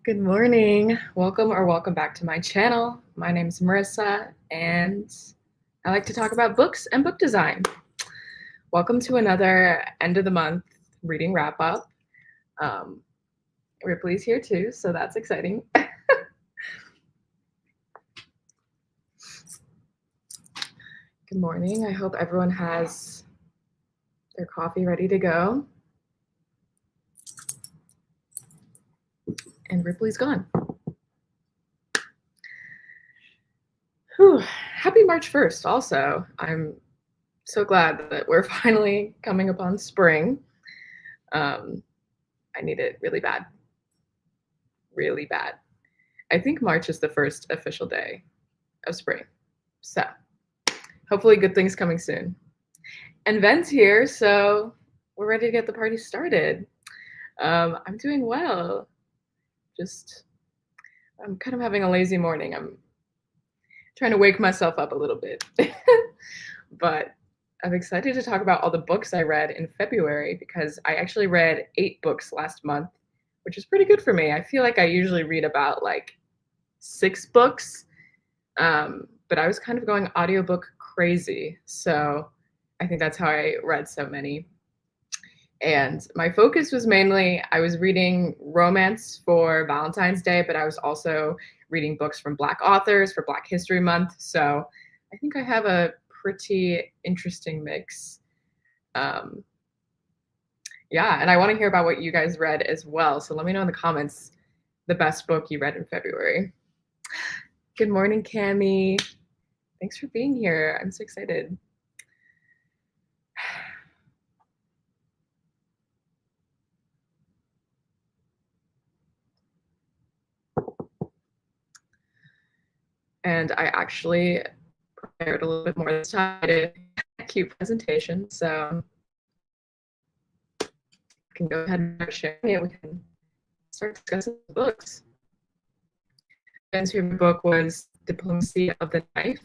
Good morning. Welcome back to my channel. My name is Marissa, and I like to talk about books and book design. Welcome to another end of the month reading wrap up. Ripley's here too, so that's exciting. Good morning. I hope everyone has their coffee ready to go. And Ripley's gone. Whew. Happy March 1st also. I'm so glad that we're finally coming upon spring. I need it really bad. Really bad. I think March is the first official day of spring. So hopefully good things coming soon. And Ven's here, so we're ready to get the party started. I'm doing well. I'm kind of having a lazy morning. I'm trying to wake myself up a little bit. But I'm excited to talk about all the books I read in February because I actually read 8 books last month, which is pretty good for me. I feel like I usually read about like 6 books, but I was kind of going audiobook crazy. So I think that's how I read so many. And my focus was mainly, I was reading romance for Valentine's Day, but I was also reading books from Black authors for Black History Month. So I think I have a pretty interesting mix. Yeah, and I want to hear about what you guys read as well. So let me know in the comments the best book you read in February. Good morning, Cami. Thanks for being here. I'm so excited. And I actually prepared a little bit more this time. I did a cute presentation, so I can go ahead and start sharing it. We can start discussing the books. Ben's favorite book was Diplomacy of the Knife.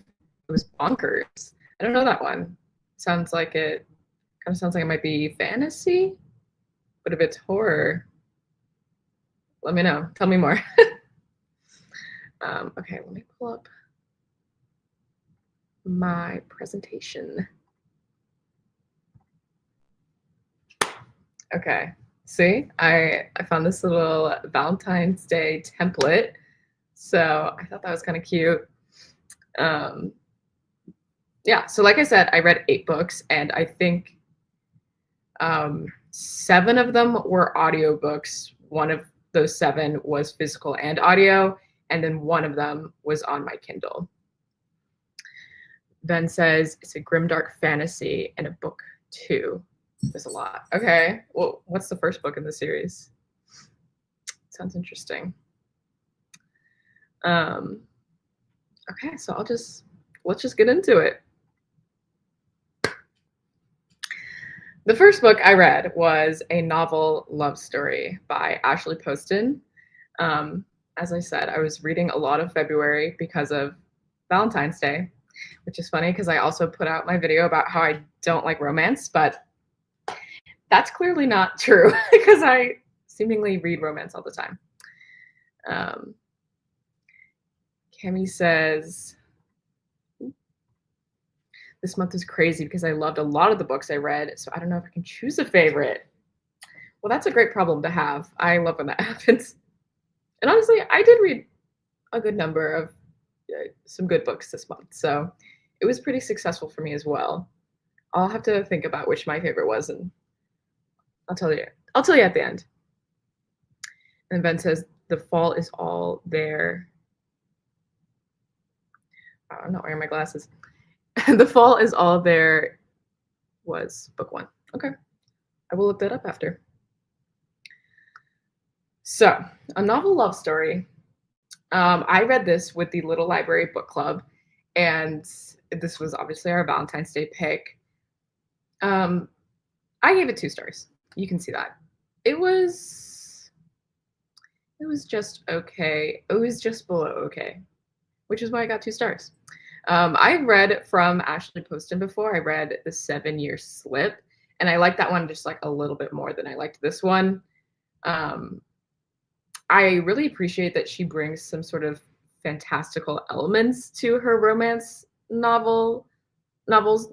It was bonkers. I don't know that one. Sounds like it might be fantasy, but if it's horror, let me know. Tell me more. Okay, let me pull up my presentation. Okay, see, I found this little Valentine's Day template, so I thought that was kind of cute. Yeah, so like I said, I read 8 books, and I think 7 of them were audiobooks. One of those 7 was physical and audio, and then one of them was on my Kindle. Ben says it's a grimdark fantasy and a book too. There's a lot. Okay, well, what's the first book in the series? Sounds interesting. Okay, so let's just get into it. The first book I read was a novel love story by Ashley Poston. As I said, I was reading a lot of February because of Valentine's Day, which is funny because I also put out my video about how I don't like romance, but that's clearly not true because I seemingly read romance all the time. Cami says, this month is crazy because I loved a lot of the books I read, so I don't know if I can choose a favorite. Well, that's a great problem to have. I love when that happens. And honestly, I did read a good number of some good books this month, so it was pretty successful for me as well. I'll have to think about which my favorite was, and I'll tell you at the end. And Ben says, the fall is all there. Oh, I'm not wearing my glasses. The fall is all there was book 1. Okay, I will look that up after. So, a novel love story. I read this with the Little Library Book Club, and this was obviously our Valentine's Day pick. I gave it 2 stars. You can see that. It was just okay. It was just below okay, which is why I got 2 stars. I read from Ashley Poston before. I read The 7-Year Slip, and I liked that one just like a little bit more than I liked this one. I really appreciate that she brings some sort of fantastical elements to her romance novels.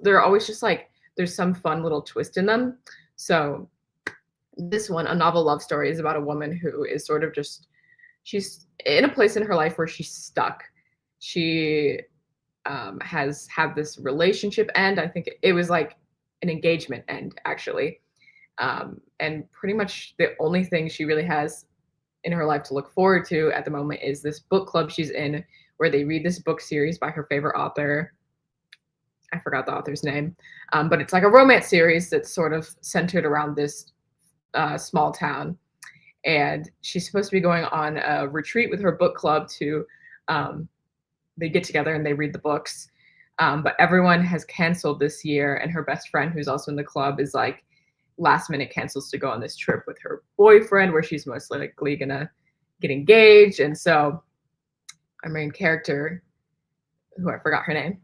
They're always just like there's some fun little twist in them. So this one, A Novel Love Story, is about a woman who is sort of just she's in a place in her life where she's stuck. She has had this relationship end. I think it was like an engagement end, actually. And pretty much the only thing she really has in her life to look forward to at the moment is this book club she's in, where they read this book series by her favorite author. I forgot the author's name, but it's like a romance series that's sort of centered around this small town. And she's supposed to be going on a retreat with her book club to they get together and they read the books. But everyone has canceled this year, and her best friend, who's also in the club, is like last minute cancels to go on this trip with her boyfriend, where she's most likely gonna get engaged. And so our main character, who I forgot her name,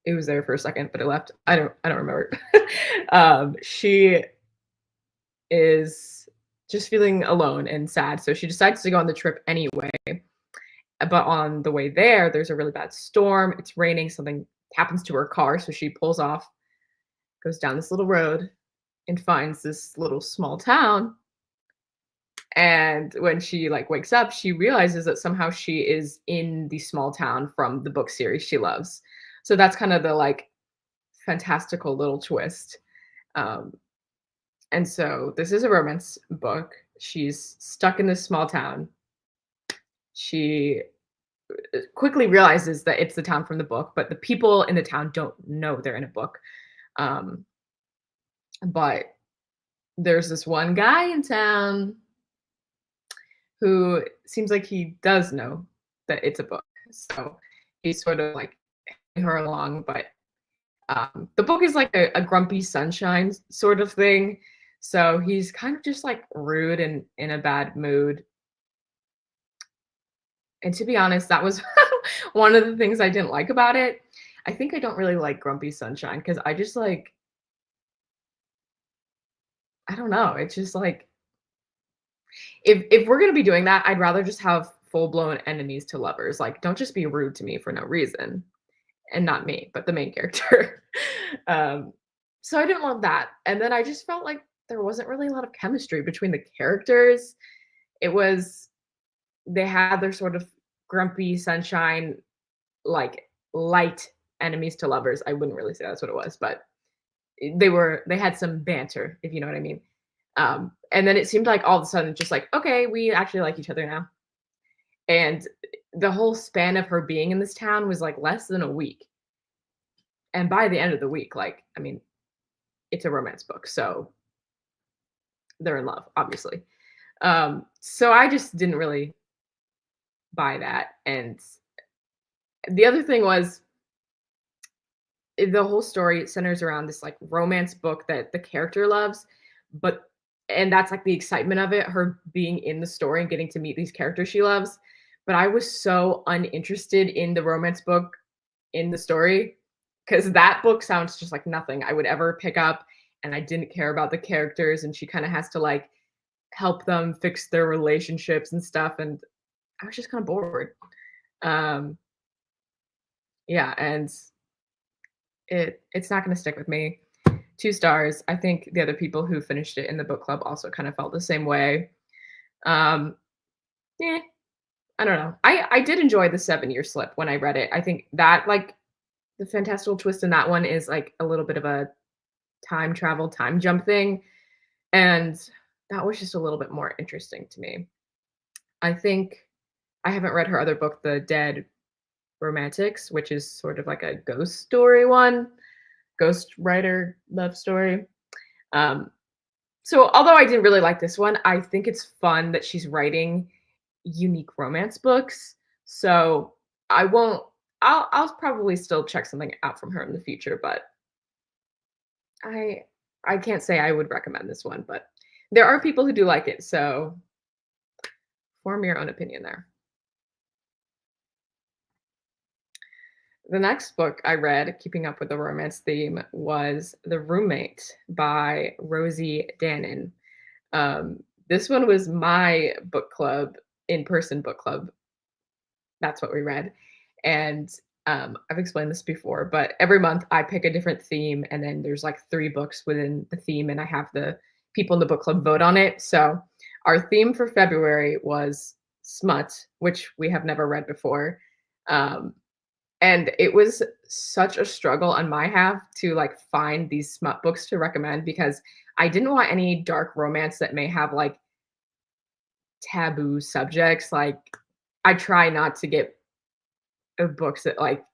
it was there for a second, but it left. I don't remember. She is just feeling alone and sad, so she decides to go on the trip anyway. But on the way there, there's a really bad storm. It's raining. Something happens to her car, so she pulls off, goes down this little road, and finds this little small town. And when she like wakes up, she realizes that somehow she is in the small town from the book series she loves. So that's kind of the like fantastical little twist. Um, and so this is a romance book. She's stuck in this small town. She quickly realizes that it's the town from the book, but the people in the town don't know they're in a book. Um, but there's this one guy in town who seems like he does know that it's a book. So he's sort of like her along, but the book is like a grumpy sunshine sort of thing. So he's kind of just like rude and in a bad mood. And to be honest, that was one of the things I didn't like about it. I think I don't really like grumpy sunshine because I just like, I don't know. It's just like if we're gonna be doing that, I'd rather just have full blown enemies to lovers. Like, don't just be rude to me for no reason. And not me, but the main character. um, so I didn't love that. And then I just felt like there wasn't really a lot of chemistry between the characters. It was they had their sort of grumpy sunshine, like light enemies to lovers. I wouldn't really say that's what it was, but they had some banter, if you know what I mean. And then it seemed like all of a sudden, just like, okay, we actually like each other now. And the whole span of her being in this town was like less than a week. And by the end of the week, like, I mean, it's a romance book, so they're in love, obviously. So I just didn't really buy that. And the other thing was the whole story centers around this like romance book that the character loves, but and that's like the excitement of it, her being in the story and getting to meet these characters she loves. But I was so uninterested in the romance book in the story because that book sounds just like nothing I would ever pick up. And I didn't care about the characters, and she kind of has to like help them fix their relationships and stuff. And I was just kind of bored. Um, yeah, and it's not going to stick with me. 2 stars. I think the other people who finished it in the book club also kind of felt the same way. Um, eh, I don't know. I did enjoy the 7 Year Slip when I read it. I think that like the fantastical twist in that one is like a little bit of a time travel, time jump thing, and that was just a little bit more interesting to me. I think I haven't read her other book, The Dead Romantics, which is sort of like a ghost story one, ghost writer love story. Um, so although I didn't really like this one, I think it's fun that she's writing unique romance books. So I won't. I'll probably still check something out from her in the future, but I I can't say I would recommend this one. But there are people who do like it, so form your own opinion there. The next book I read, keeping up with the romance theme, was The Roommate by Rosie Danan. This one was my book club, in-person book club. That's what we read. And I've explained this before, but every month I pick a different theme, and then there's like 3 books within the theme, and I have the people in the book club vote on it. So our theme for February was smut, which we have never read before. Um, and it was such a struggle on my half to like find these smut books to recommend because I didn't want any dark romance that may have like taboo subjects. Like I try not to get books that like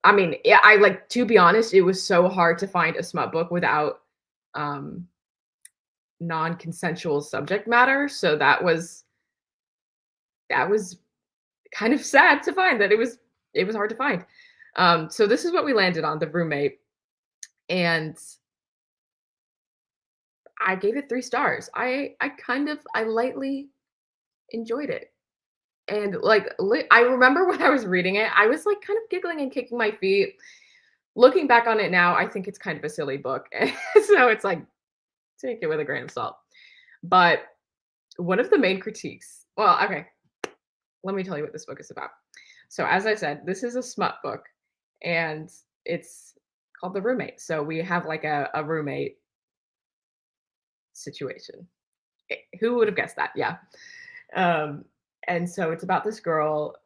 I mean, yeah, I like to be honest, it was so hard to find a smut book without um non-consensual subject matter. So that was kind of sad to find that it was hard to find. So this is what we landed on, The Roommate, and I gave it 3 stars. I lightly enjoyed it. And like I remember when I was reading it, I was like kind of giggling and kicking my feet. Looking back on it now, I think it's kind of a silly book. So it's like take it with a grain of salt. But one of the main critiques, well, okay, let me tell you what this book is about. So as I said, this is a smut book and it's called The Roommate. So we have like a roommate situation. Who would have guessed that? Yeah. Um, and so it's about this girl.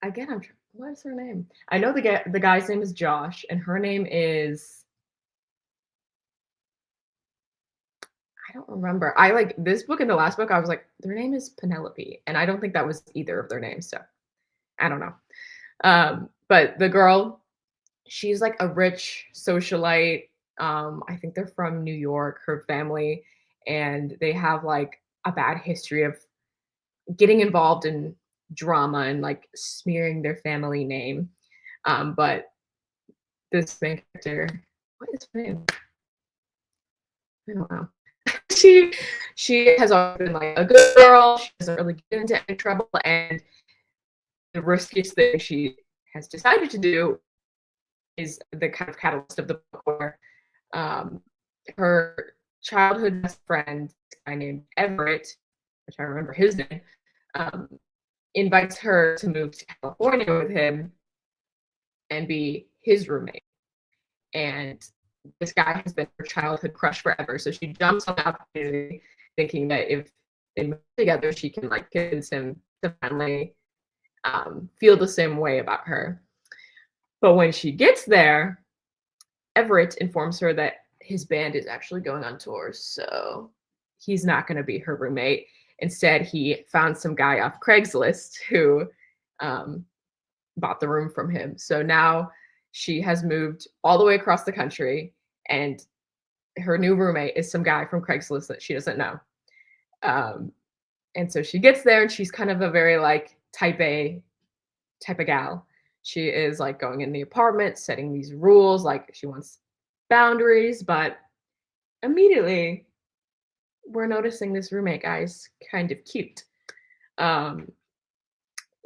Again, what is her name? I know the guy's name is Josh, and her name is I don't remember. I like this book and the last book. I was like, their name is Penelope, and I don't think that was either of their names. So I don't know. But the girl, she's like a rich socialite. I think they're from New York. Her family, and they have like a bad history of getting involved in drama and like smearing their family name. But this main character, what is her name? I don't know. she she has always been like a good girl. She doesn't really get into any trouble, and the riskiest thing she has decided to do is the kind of catalyst of the book where um, her childhood best friend, a guy named Everett, which I remember his name, um, invites her to move to California with him and be his roommate. And this guy has been her childhood crush forever. So she jumps on the opportunity thinking that if they move together, she can like convince him to finally feel the same way about her. But when she gets there, Everett informs her that his band is actually going on tour. So he's not going to be her roommate. Instead, he found some guy off Craigslist who um, bought the room from him. So now she has moved all the way across the country, and her new roommate is some guy from Craigslist that she doesn't know. Um, and so she gets there, and she's kind of a very like type A type of gal. She is like going in the apartment, setting these rules, like she wants boundaries, but immediately we're noticing this roommate guy's kind of cute. Um,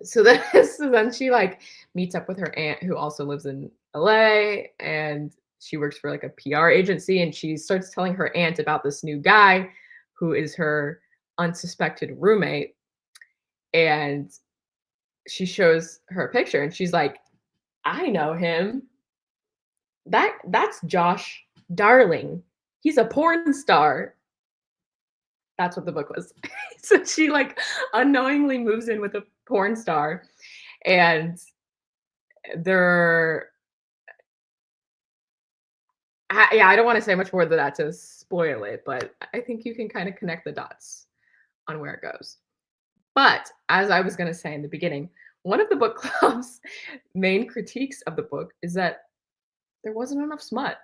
so then, so then she like meets up with her aunt who also lives in LA, and she works for like a PR agency, and she starts telling her aunt about this new guy who is her unsuspected roommate. And she shows her a picture and she's like, I know him. That's Josh Darling. He's a porn star. That's what the book was. So she like unknowingly moves in with a porn star, and they're yeah, I don't want to say much more than that to spoil it, but I think you can kind of connect the dots on where it goes. But as I was going to say in the beginning, one of the book club's main critiques of the book is that there wasn't enough smut.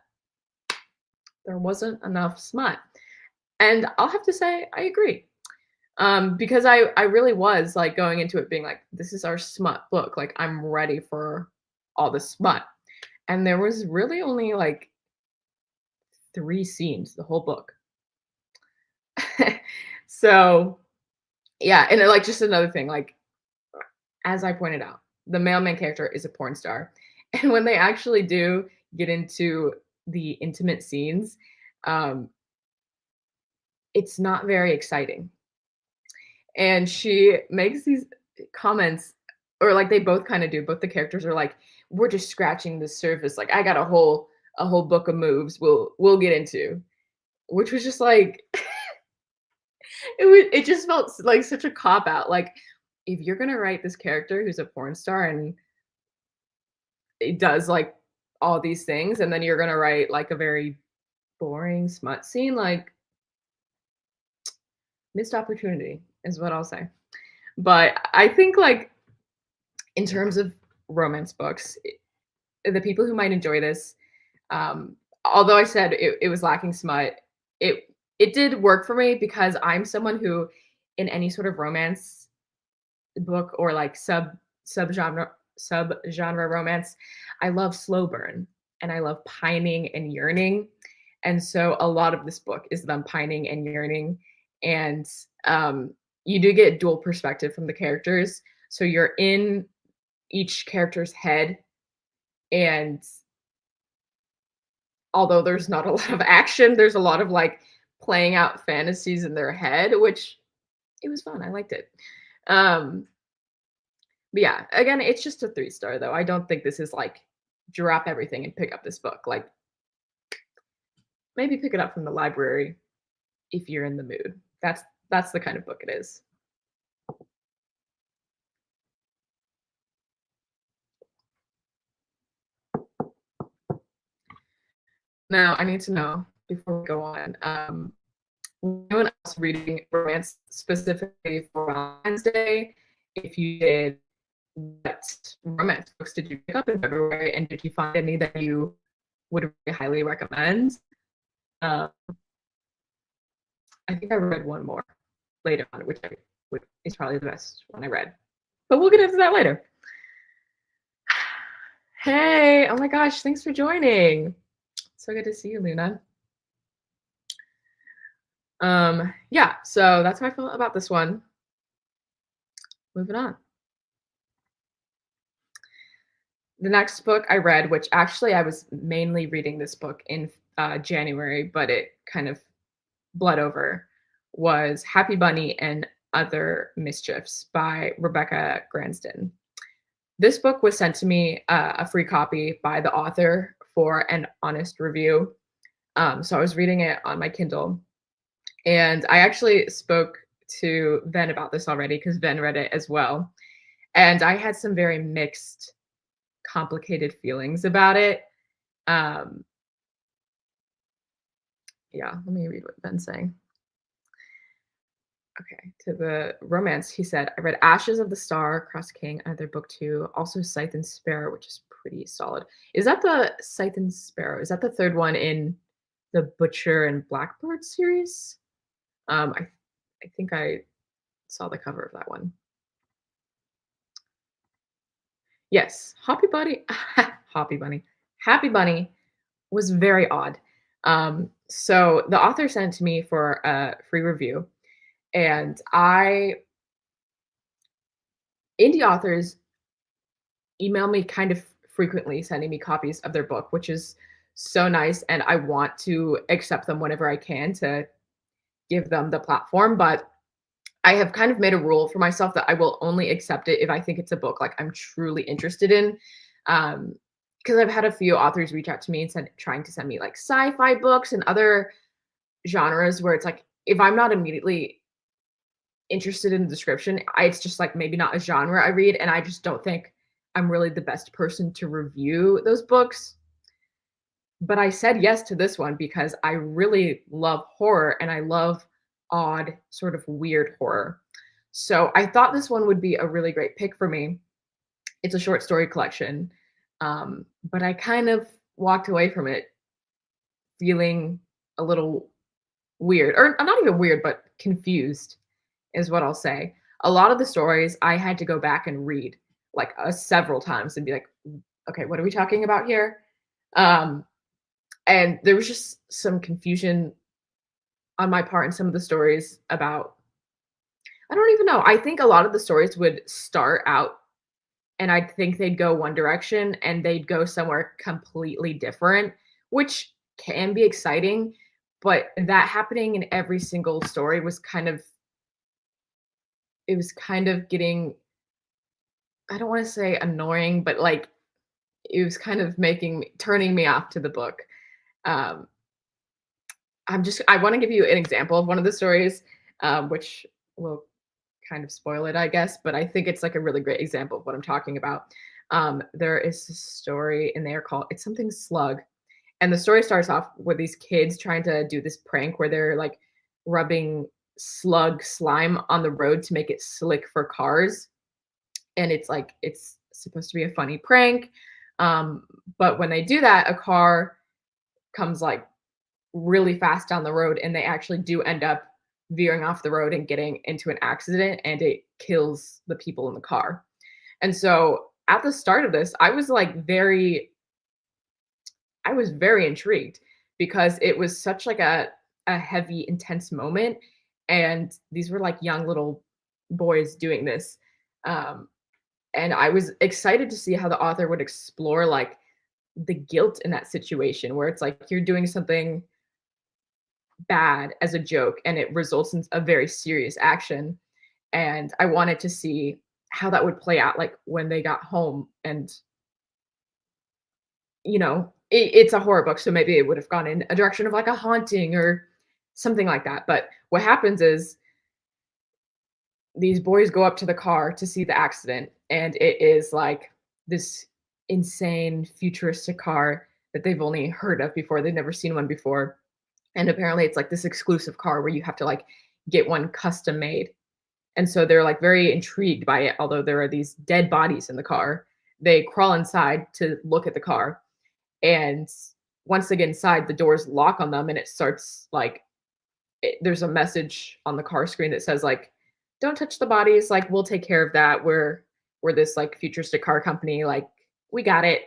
There wasn't enough smut. And I'll have to say, I agree. Because I really was like going into it being like, this is our smut book. Like, I'm ready for all the smut. And there was really only like 3 scenes the whole book. So, yeah. And like, just another thing, like, as I pointed out, the mailman character is a porn star. And when they actually do get into the intimate scenes, um, it's not very exciting. And she makes these comments, or like they both kind of do. Both the characters are like, "We're just scratching the surface. Like I got a whole book of moves we'll get into," which was just like it just felt like such a cop out. Like if you're gonna write this character who's a porn star and it does like all these things, and then you're gonna write like a very boring smut scene, like missed opportunity is what I'll say. But I think like in terms of romance books, the people who might enjoy this, um, although I said it was lacking smut, it did work for me because I'm someone who, in any sort of romance book or like subgenre romance, I love slow burn and I love pining and yearning. And so a lot of this book is them pining and yearning. And you do get dual perspective from the characters. So you're in each character's head. And although there's not a lot of action, there's a lot of like playing out fantasies in their head, which it was fun. I liked it. Um, but yeah, again, it's just a 3 star though. I don't think this is like drop everything and pick up this book. Like maybe pick it up from the library if you're in the mood. That's the kind of book it is. Now I need to know before we go on. Anyone else reading romance specifically for Valentine's Day? If you did, what romance books did you pick up in February, and did you find any that you would really highly recommend? Uh, I think I read one more later on, which is probably the best one I read. But we'll get into that later. Hey, oh my gosh, thanks for joining. So good to see you, Luna. Yeah, so that's how I felt about this one. Moving on. The next book I read, which actually I was mainly reading this book in January, but it kind of bled over, was Happy Bunny and Other Mischiefs by Rebecca Gransden. This book was sent to me a free copy by the author for an honest review. So I was reading it on my Kindle. And I actually spoke to Ben about this already because Ben read it as well. And I had some very mixed, complicated feelings about it. Um, yeah, let me read what Ben's saying. Okay, to the romance, he said, I read Ashes of the Star, Cross King, another book two, also Scythe and Sparrow, which is pretty solid. Is that the Scythe and Sparrow? Is that the third one in the Butcher and Blackbird series? I think I saw the cover of that one. Yes, Hoppy Bunny, Hoppy Bunny, Happy Bunny was very odd. So the author sent it to me for a free review, and indie authors email me kind of frequently sending me copies of their book, which is so nice, and I want to accept them whenever I can to give them the platform, but I have kind of made a rule for myself that I will only accept it if I think it's a book like I'm truly interested in. Because I've had a few authors reach out to me and said trying to send me like sci-fi books and other genres where it's like if I'm not immediately interested in the description, it's just like maybe not a genre I read, and I just don't think I'm really the best person to review those books. But I said yes to this one because I really love horror and I love odd, sort of weird horror. So I thought this one would be a really great pick for me. It's a short story collection, but I kind of walked away from it feeling a little weird, or not even weird, but confused, is what I'll say. A lot of the stories I had to go back and read like several times and be like, okay, what are we talking about here? And there was just some confusion on my part in some of the stories about I don't even know. I think a lot of the stories would start out and I'd think they'd go one direction and they'd go somewhere completely different, which can be exciting, but that happening in every single story was kind of it was kind of getting, I don't wanna say annoying, but, like, it was kind of making me turning me off to the book. Um, I wanna give you an example of one of the stories, which will kind of spoil it, I guess, but I think it's, like, a really great example of what I'm talking about. There is a story in there called it's something Slug, and the story starts off with these kids trying to do this prank where they're, like, rubbing slug slime on the road to make it slick for cars, and it's, like, it's supposed to be a funny prank, um, but when they do that, a car comes, like, really fast down the road, and they actually do end up veering off the road and getting into an accident, and it kills the people in the car. And so at the start of this, I was very intrigued because it was such like a heavy, intense moment, and these were like young little boys doing this. Um, and I was excited to see how the author would explore like the guilt in that situation where it's like you're doing something bad as a joke and it results in a very serious action. And I wanted to see how that would play out like when they got home. And it's a horror book, so maybe it would have gone in a direction of like a haunting or something like that. But what happens is these boys go up to the car to see the accident, and it is like this insane futuristic car that they've only heard of before. They've never seen one before. And apparently it's like this exclusive car where you have to like get one custom made. And so they're like very intrigued by it, although there are these dead bodies in the car. They crawl inside to look at the car. And once they get inside, the doors lock on them and it starts like there's a message on the car screen that says like, don't touch the bodies, like we'll take care of that. We're this like futuristic car company, like we got it.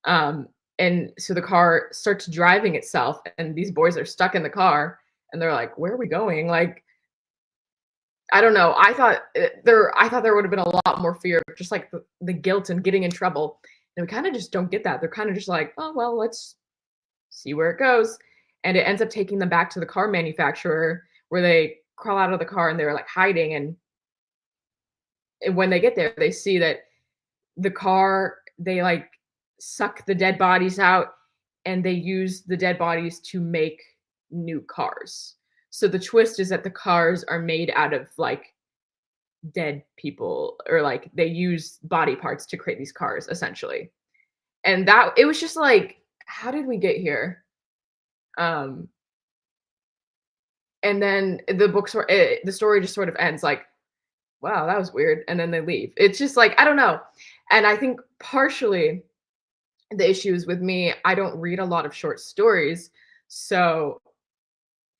Um and so the car starts driving itself and these boys are stuck in the car and they're like, where are we going? Like I don't know. I thought there would have been a lot more fear, just like the guilt and getting in trouble. And we kind of just don't get that. They're kind of just like, oh well, let's see where it goes. And it ends up taking them back to the car manufacturer where they crawl out of the car and they're like hiding. And when they get there, they see that the car, they like suck the dead bodies out and they use the dead bodies to make new cars. So the twist is that the cars are made out of like dead people, or like they use body parts to create these cars essentially. And that it was just like, how did we get here? Um and then the story just sort of ends like, wow, that was weird. And then they leave. It's just like, I don't know. And I think partially the issue is with me, I don't read a lot of short stories. So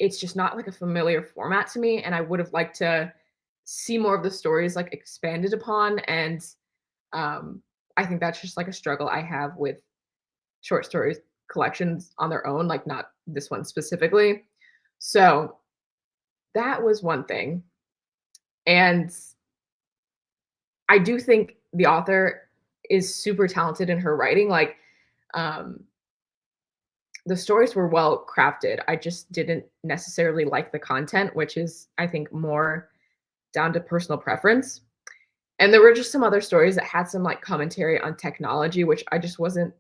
it's just not like a familiar format to me. And I would have liked to see more of the stories like expanded upon. And I think that's just like a struggle I have with short stories collections on their own, like not this one specifically. So that was one thing. And I do think the author is super talented in her writing. Like, um, the stories were well crafted. I just didn't necessarily like the content, which is, I think, more down to personal preference. And there were just some other stories that had some like commentary on technology, which I just wasn't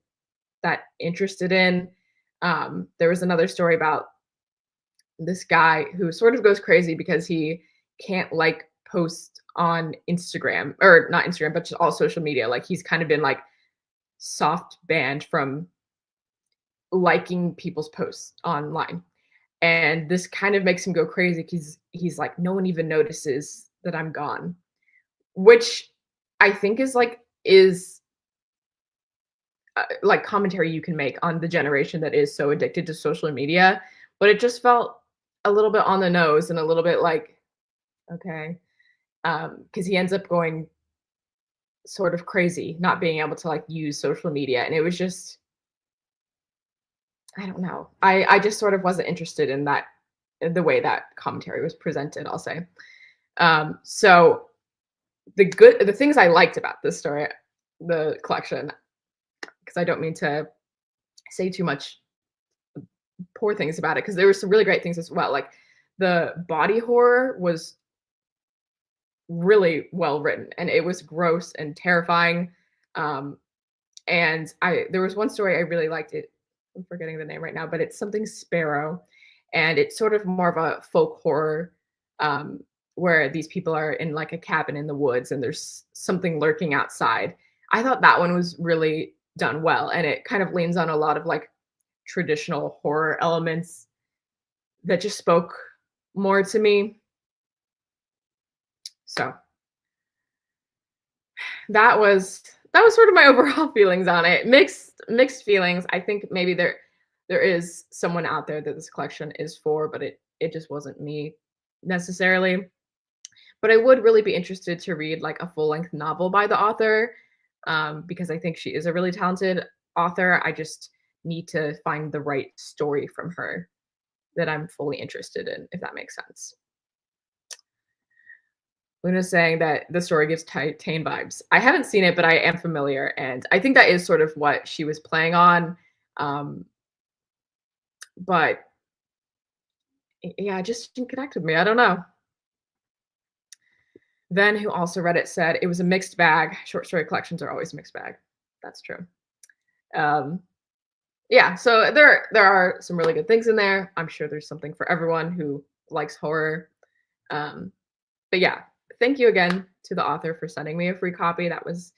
that interested in. There was another story about this guy who sort of goes crazy because he can't like post on Instagram, or not Instagram, but just all social media. Like he's kind of been like soft banned from liking people's posts online. And this kind of makes him go crazy because he's like, no one even notices that I'm gone, which I think is like commentary you can make on the generation that is so addicted to social media. But it just felt a little bit on the nose and a little bit like, okay, because he ends up going sort of crazy, not being able to like use social media, and it was just, I don't know. I just sort of wasn't interested in that, in the way that commentary was presented, I'll say. So the things I liked about this story, the collection because I don't mean to say too much poor things about it because there were some really great things as well. Like the body horror was really well written and it was gross and terrifying. Um, and I there was one story I really liked it. I'm forgetting the name right now, but it's something Sparrow, and it's sort of more of a folk horror um, where these people are in like a cabin in the woods and there's something lurking outside. I thought that one was really done well, and it kind of leans on a lot of like traditional horror elements that just spoke more to me. So that was sort of my overall feelings on it. Mixed feelings. I think maybe there is someone out there that this collection is for, but it just wasn't me necessarily. But I would really be interested to read like a full-length novel by the author because I think she is a really talented author. I just need to find the right story from her that I'm fully interested in, if that makes sense. Luna's saying that the story gives Tane vibes. I haven't seen it, but I am familiar, and I think that is sort of what she was playing on. Um, but yeah, it just didn't connect with me. I don't know. Then, who also read it, said it was a mixed bag. Short story collections are always a mixed bag. That's true. Um, yeah, so there are some really good things in there. I'm sure there's something for everyone who likes horror. Um, but yeah, thank you again to the author for sending me a free copy. That was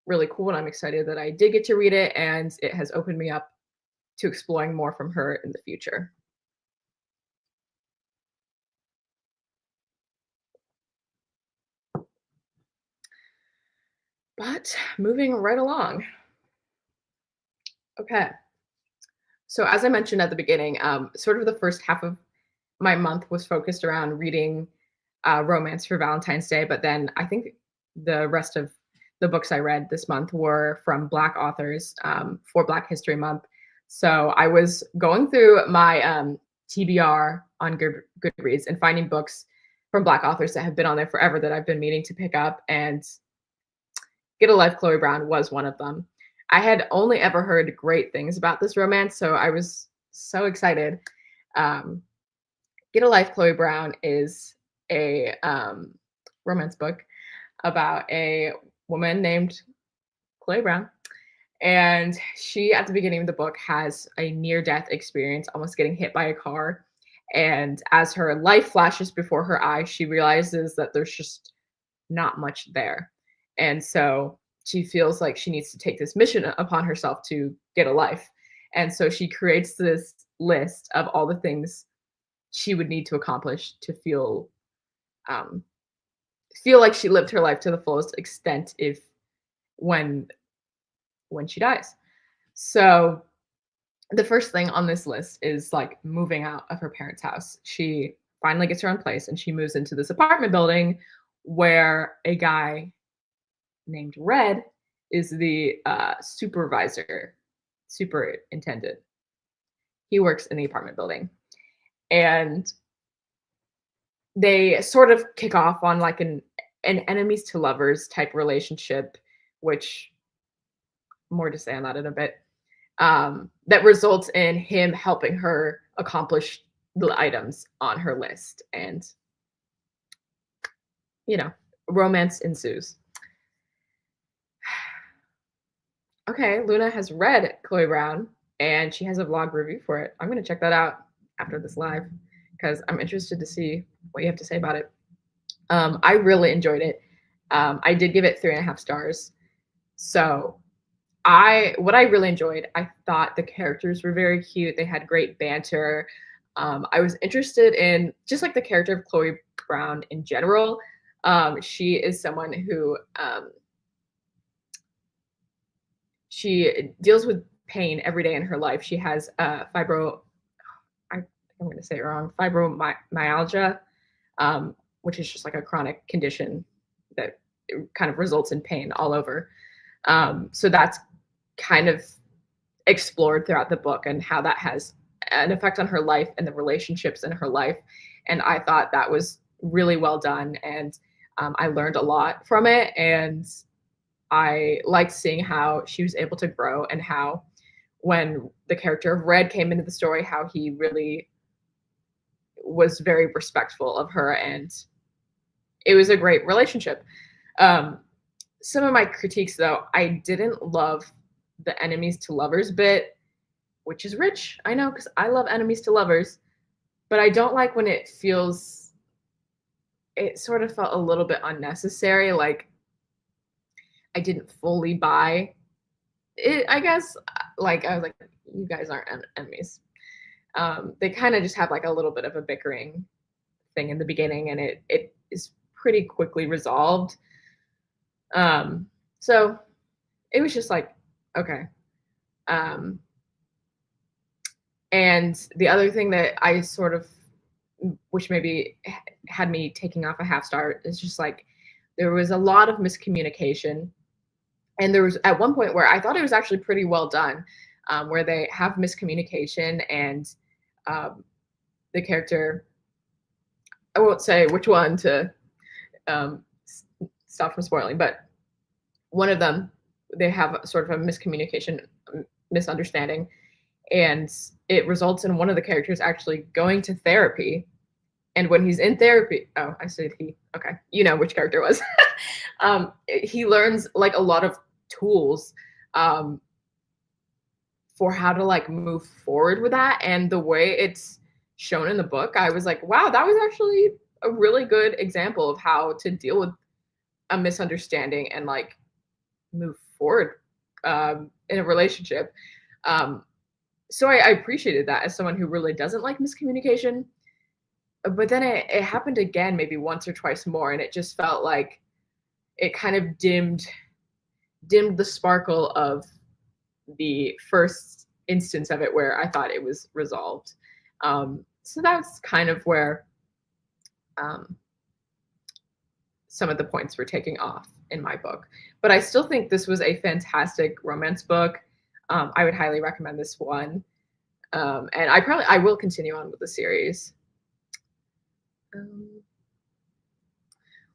really cool, and I'm excited that I did get to read it, and it has opened me up to exploring more from her in the future. But moving right along. Okay. So as I mentioned at the beginning, sort of the first half of my month was focused around reading romance for Valentine's Day, but then I think the rest of the books I read this month were from Black authors for Black History Month. So I was going through my TBR on Goodreads and finding books from Black authors that have been on there forever that I've been meaning to pick up, and Get a Life, Chloe Brown was one of them. I had only ever heard great things about this romance, so I was so excited. Um, Get a Life, Chloe Brown is a romance book about a woman named Chloe Brown. And she, at the beginning of the book, has a near death experience, almost getting hit by a car. And as her life flashes before her eyes, she realizes that there's just not much there. And so she feels like she needs to take this mission upon herself to get a life. And so she creates this list of all the things she would need to accomplish to um, feel like she lived her life to the fullest extent if when she dies. So the first thing on this list is like moving out of her parents' house. She finally gets her own place and she moves into this apartment building where a guy named Red is the superintendent. He works in the apartment building. And they sort of kick off on like an enemies to lovers type relationship, which more to say on that in a bit. That results in him helping her accomplish the items on her list, and romance ensues. Okay, Luna has read Chloe Brown, and she has a vlog review for it. I'm gonna check that out after this live because I'm interested to see what you have to say about it. I really enjoyed it. I did give it 3.5 stars. So what I really enjoyed, I thought the characters were very cute. They had great banter. I was interested in just like the character of Chloe Brown in general. She is someone who she deals with pain every day in her life. She has I'm going to say it wrong, fibromyalgia, which is just like a chronic condition that kind of results in pain all over. So that's kind of explored throughout the book and how that has an effect on her life and the relationships in her life. And I thought that was really well done. And I learned a lot from it. And I liked seeing how she was able to grow, and how when the character of Red came into the story, how he really was very respectful of her, and it was a great relationship. Um, some of my critiques, though, I didn't love the enemies to lovers bit, which is rich, I know, because I love enemies to lovers, but I don't like when it sort of felt a little bit unnecessary. Like, I didn't fully buy it, I guess. Like, I was like, you guys aren't enemies. They kind of just have like a little bit of a bickering thing in the beginning, and it is pretty quickly resolved. So it was just like, okay. And the other thing that I sort of, which maybe had me taking off a half star, is just like there was a lot of miscommunication. And there was at one point where I thought it was actually pretty well done, where they have miscommunication, and the character, I won't say which one to stop from spoiling, but one of them, they have sort of a miscommunication, misunderstanding, and it results in one of the characters actually going to therapy. And when he's in therapy, oh, I said he, okay, you know which character it was. He learns like a lot of tools for how to like move forward with that. And the way it's shown in the book, I was like, wow, that was actually a really good example of how to deal with a misunderstanding and like move forward in a relationship. So I appreciated that as someone who really doesn't like miscommunication. But then it happened again, maybe once or twice more, and it just felt like it kind of dimmed the sparkle of the first instance of it where I thought it was resolved. So that's kind of where some of the points were taking off in my book. But I still think this was a fantastic romance book. I would highly recommend this one. And I will continue on with the series.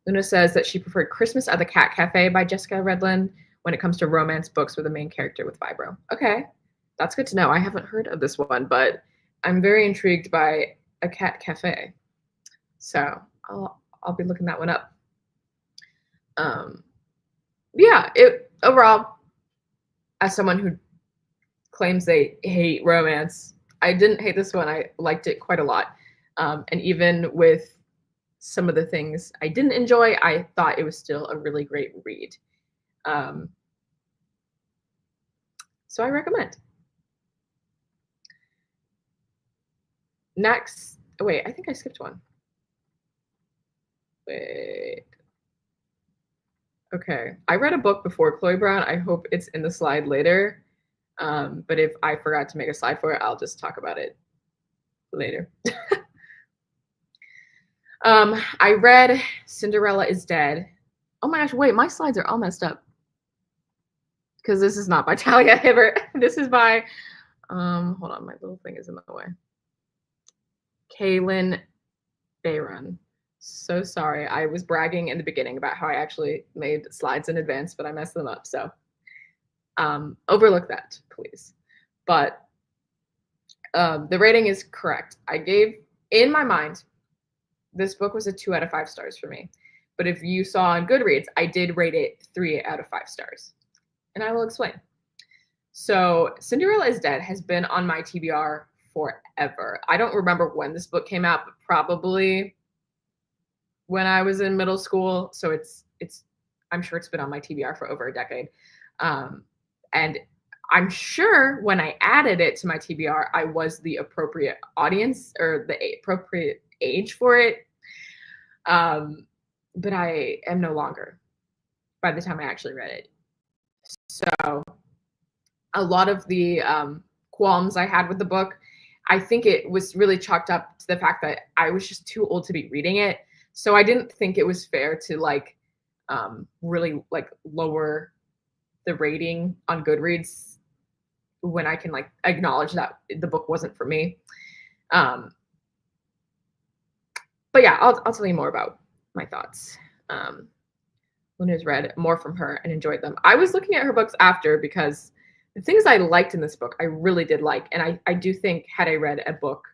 Luna says that she preferred Christmas at the Cat Cafe by Jessica Redlin when it comes to romance books with a main character with vibro. Okay, that's good to know. I haven't heard of this one, but I'm very intrigued by a cat cafe. So I'll be looking that one up. Yeah, overall, as someone who claims they hate romance, I didn't hate this one. I liked it quite a lot. And even with some of the things I didn't enjoy, I thought it was still a really great read. So I recommend. Next, wait, I think I skipped one. Wait. Okay, I read a book before Chloe Brown. I hope it's in the slide later. But if I forgot to make a slide for it, I'll just talk about it later. I read Cinderella is Dead. Oh my gosh, wait, my slides are all messed up. Because this is not by Talia Hibbert. This is by, hold on, my little thing is in the way. Kalynn Bayron. So sorry. I was bragging in the beginning about how I actually made slides in advance, but I messed them up. So overlook that, please. But the rating is correct. I gave, in my mind, this book was a 2 out of 5 stars for me. But if you saw on Goodreads, I did rate it 3 out of 5 stars. And I will explain. So Cinderella is Dead has been on my TBR forever. I don't remember when this book came out, but probably when I was in middle school. So I'm sure it's been on my TBR for over a decade. And I'm sure when I added it to my TBR, I was the appropriate audience or the appropriate age for it. But I am no longer by the time I actually read it. So a lot of the qualms I had with the book, I think it was really chalked up to the fact that I was just too old to be reading it. So I didn't think it was fair to like really like lower the rating on Goodreads when I can like acknowledge that the book wasn't for me. But yeah, I'll tell you more about my thoughts. Luna has read more from her and enjoyed them. I was looking at her books after because the things I liked in this book, I really did like. And I do think had I read a book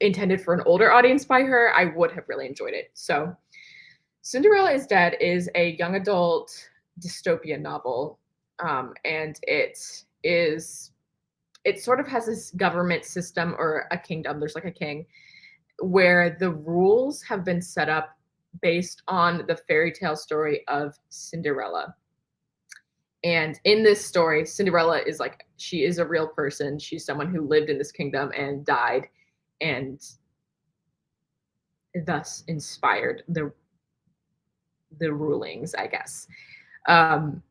intended for an older audience by her, I would have really enjoyed it. So Cinderella is Dead is a young adult dystopian novel. And it sort of has this government system or a kingdom. There's like a king where the rules have been set up based on the fairy tale story of Cinderella. And in this story, Cinderella is like, she is a real person. She's someone who lived in this kingdom and died and thus inspired the rulings, I guess. Um,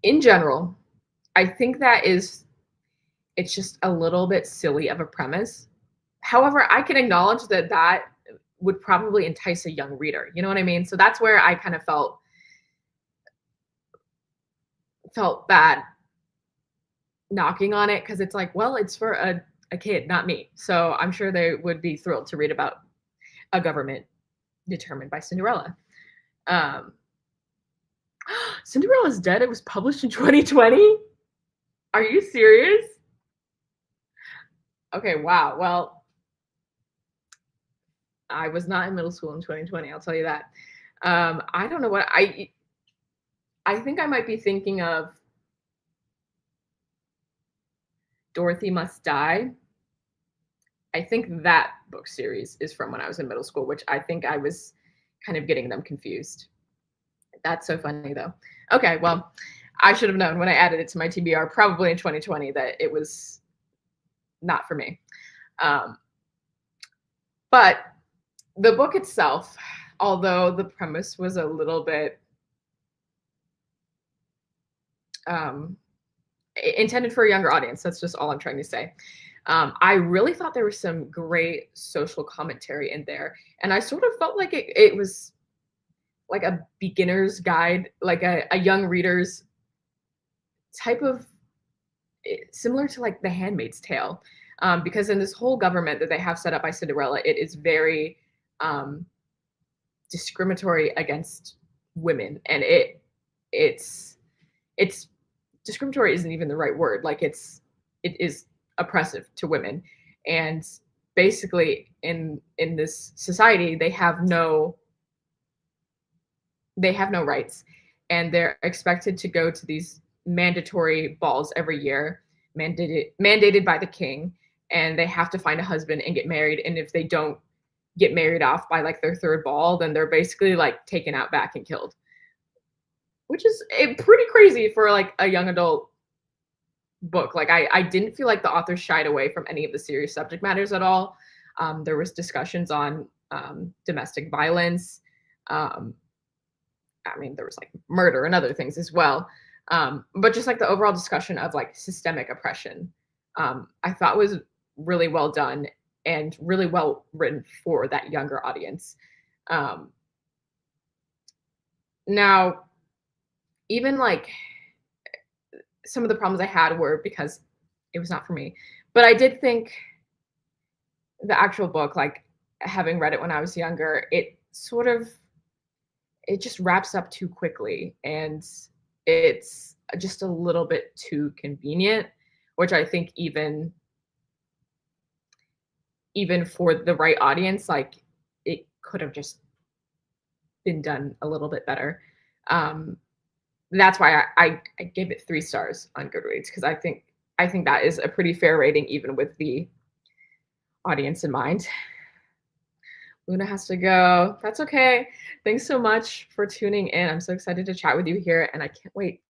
in general, I think it's just a little bit silly of a premise. However, I can acknowledge that that would probably entice a young reader. You know what I mean? So that's where I kind of felt bad knocking on it because it's like, well, it's for a kid, not me. So I'm sure they would be thrilled to read about a government determined by Cinderella. Um, Cinderella's Dead. It was published in 2020. Are you serious? Okay, wow. Well, I was not in middle school in 2020. I'll tell you that. I don't know what I think I might be thinking of Dorothy Must Die. I think that book series is from when I was in middle school, which I think I was kind of getting them confused. That's so funny though. Okay, well, I should have known when I added it to my TBR, probably in 2020, that it was not for me. Um, but the book itself, although the premise was a little bit um, intended for a younger audience, that's just all I'm trying to say. I really thought there was some great social commentary in there, and I sort of felt like it was like a beginner's guide, like a young reader's type of similar to like The Handmaid's Tale, because in this whole government that they have set up by Cinderella, it is very um, discriminatory against women, and it's discriminatory isn't even the right word. Like it is oppressive to women, and basically in this society they have no rights, and they're expected to go to these mandatory balls every year, mandated by the king, and they have to find a husband and get married. And if they don't get married off by like their third ball, then they're basically like taken out back and killed, which is pretty crazy for like a young adult book. Like I didn't feel like the author shied away from any of the serious subject matters at all. There was discussions on domestic violence. Um, I mean, there was like murder and other things as well. But just like the overall discussion of like systemic oppression, I thought was really well done and really well written for that younger audience. Um, Now, even like some of the problems I had were because it was not for me. But I did think the actual book, like having read it when I was younger, it just wraps up too quickly and it's just a little bit too convenient, which I think even for the right audience, like it could have just been done a little bit better. Um, that's why I gave it 3 stars on Goodreads because I think that is a pretty fair rating even with the audience in mind. Luna has to go. That's okay. Thanks so much for tuning in. I'm so excited to chat with you here, and I can't wait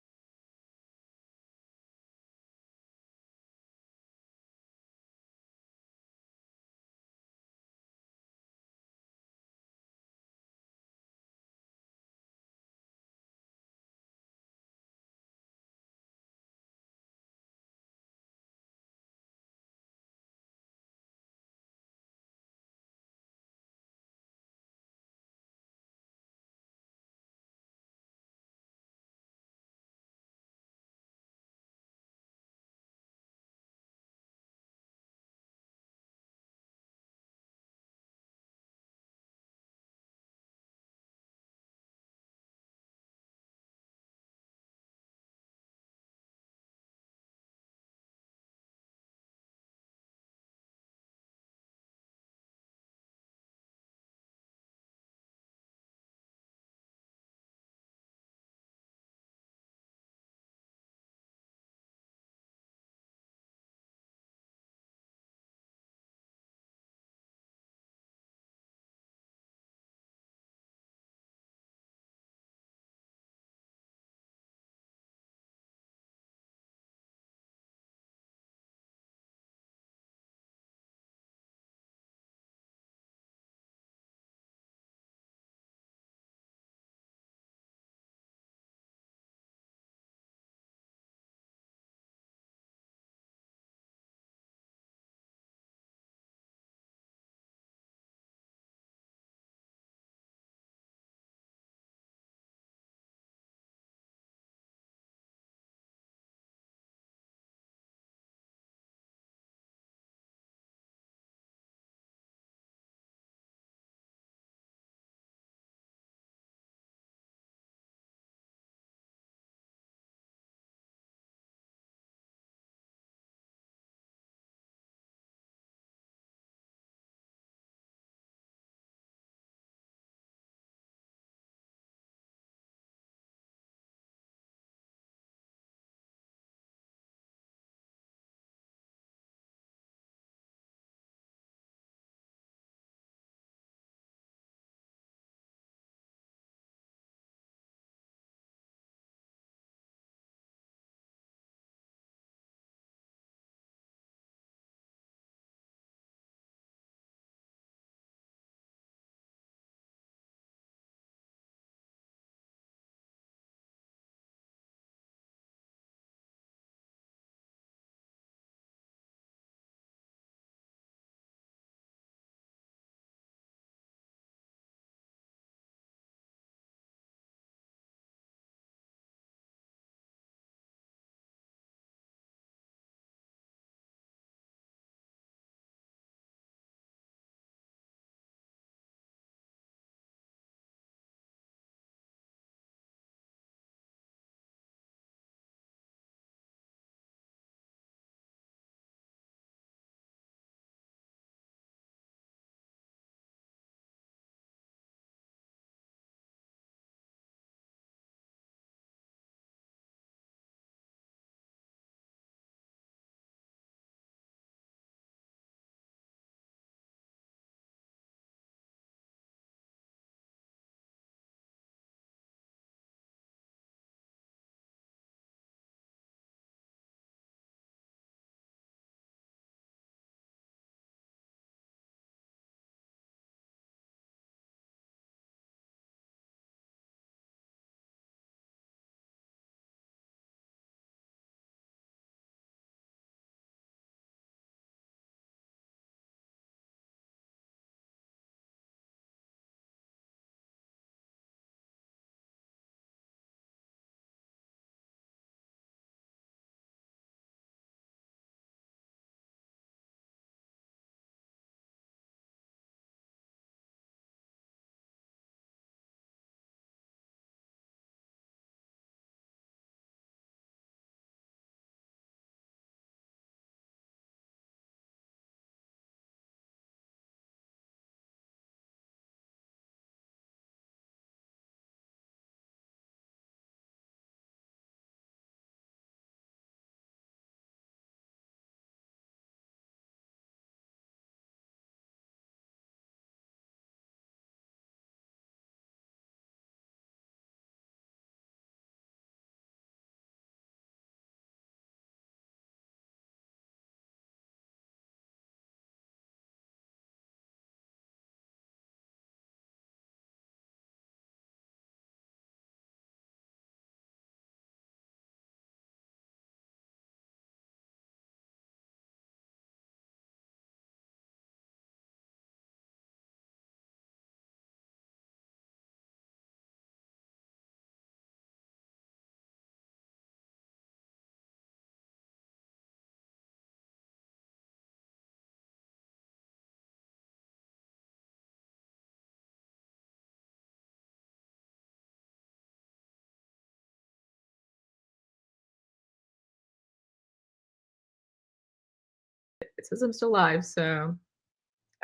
It says I'm still live, so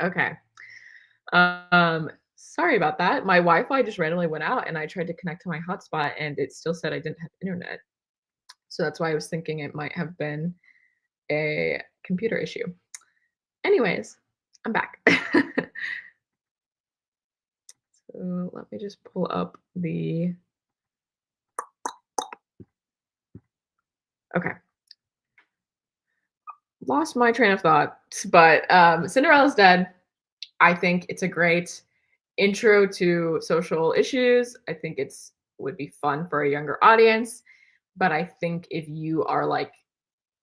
okay. Sorry about that. My Wi-Fi just randomly went out and I tried to connect to my hotspot and it still said I didn't have internet. So that's why I was thinking it might have been a computer issue. Anyways, I'm back. So let me just pull up the okay. Lost my train of thought, but Cinderella's Dead. I think it's a great intro to social issues. I think it's would be fun for a younger audience, but I think if you are like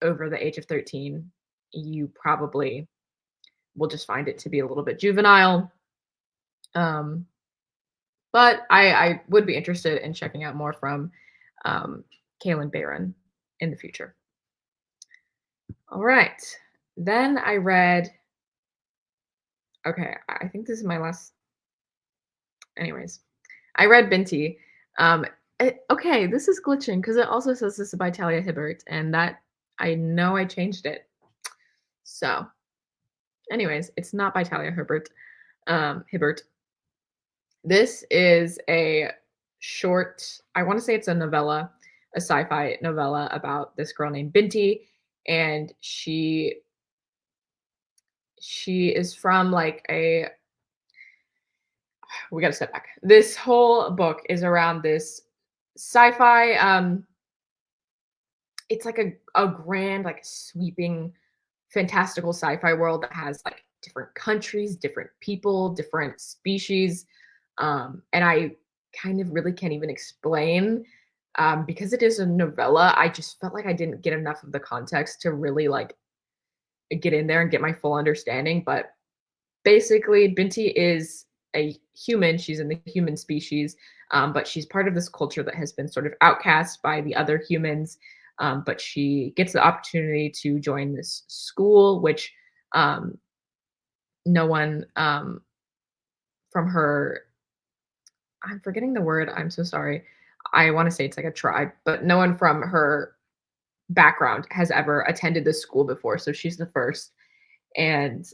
over the age of 13, you probably will just find it to be a little bit juvenile. Um, but I would be interested in checking out more from um, Kalynn Bayron in the future. All right. Then I read, okay, I think this is my last, anyways, I read Binti. Okay, this is glitching because it also says this is by Talia Hibbert, and that I know I changed it. So, anyways, it's not by Talia Hibbert. Hibbert. This is a short. I want to say it's a novella, a sci-fi novella about this girl named Binti, and she is from like a. We got to step back. This whole book is around this sci-fi it's like a grand, like sweeping, fantastical sci-fi world that has like different countries, different people, different species. And I kind of really can't even explain because it is a novella. I just felt like I didn't get enough of the context to really like get in there and get my full understanding. But basically, Binti is a human. She's in the human species, but she's part of this culture that has been sort of outcast by the other humans. But she gets the opportunity to join this school, which um, no one from her, I'm forgetting the word. I'm so sorry. I want to say it's like a tribe, but no one from her background has ever attended this school before. So she's the first. And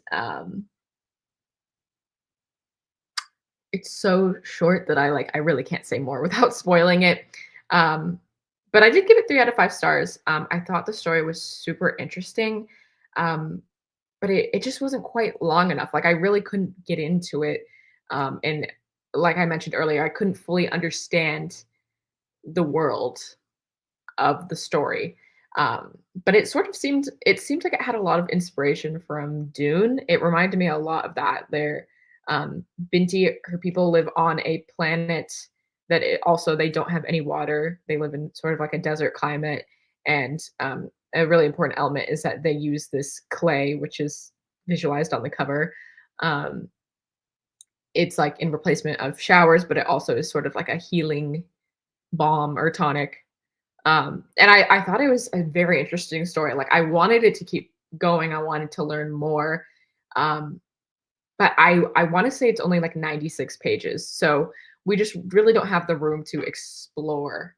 it's so short that I really can't say more without spoiling it. Um, but I did give it 3 out of 5 stars. I thought the story was super interesting, um, but it just wasn't quite long enough. Like I really couldn't get into it, and like I mentioned earlier, I couldn't fully understand the world of the story. But it seemed like it had a lot of inspiration from Dune. It reminded me a lot of that. Binti, her people live on a planet that also they don't have any water. They live in sort of like a desert climate, and a really important element is that they use this clay, which is visualized on the cover. Um, it's like in replacement of showers, but it also is sort of like a healing balm or tonic. And I thought it was a very interesting story. Like I wanted it to keep going. I wanted to learn more. Um, but I want to say it's only like 96 pages. So we just really don't have the room to explore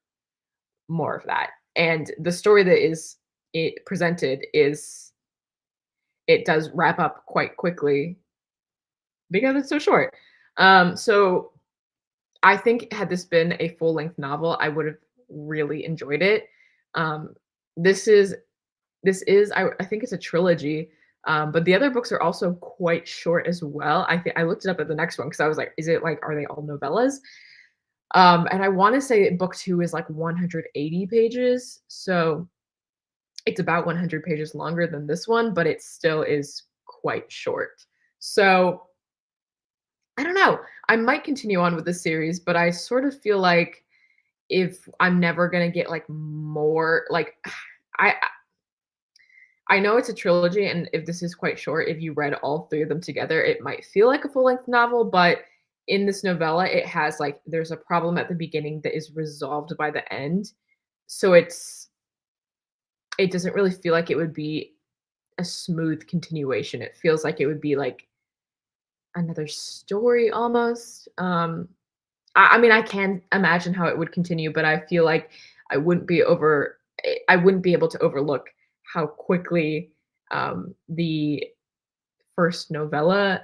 more of that. And the story that is it presented is it does wrap up quite quickly because it's so short. So I think had this been a full-length novel, I would have really enjoyed it. Um, this is I think it's a trilogy, but the other books are also quite short as well. I looked it up at the next one because I was like, is it like are they all novellas? And I want to say book 2 is like 180 pages, so it's about 100 pages longer than this one, but it still is quite short. So I don't know. I might continue on with the series, but I sort of feel like if I'm never gonna get like more like I I know it's a trilogy, and if this is quite short, if you read all 3 of them together, it might feel like a full-length novel, but in this novella, it has like there's a problem at the beginning that is resolved by the end. So it doesn't really feel like it would be a smooth continuation. It feels like it would be like another story almost. I mean, I can imagine how it would continue, but I feel like I wouldn't be able to overlook how quickly the first novella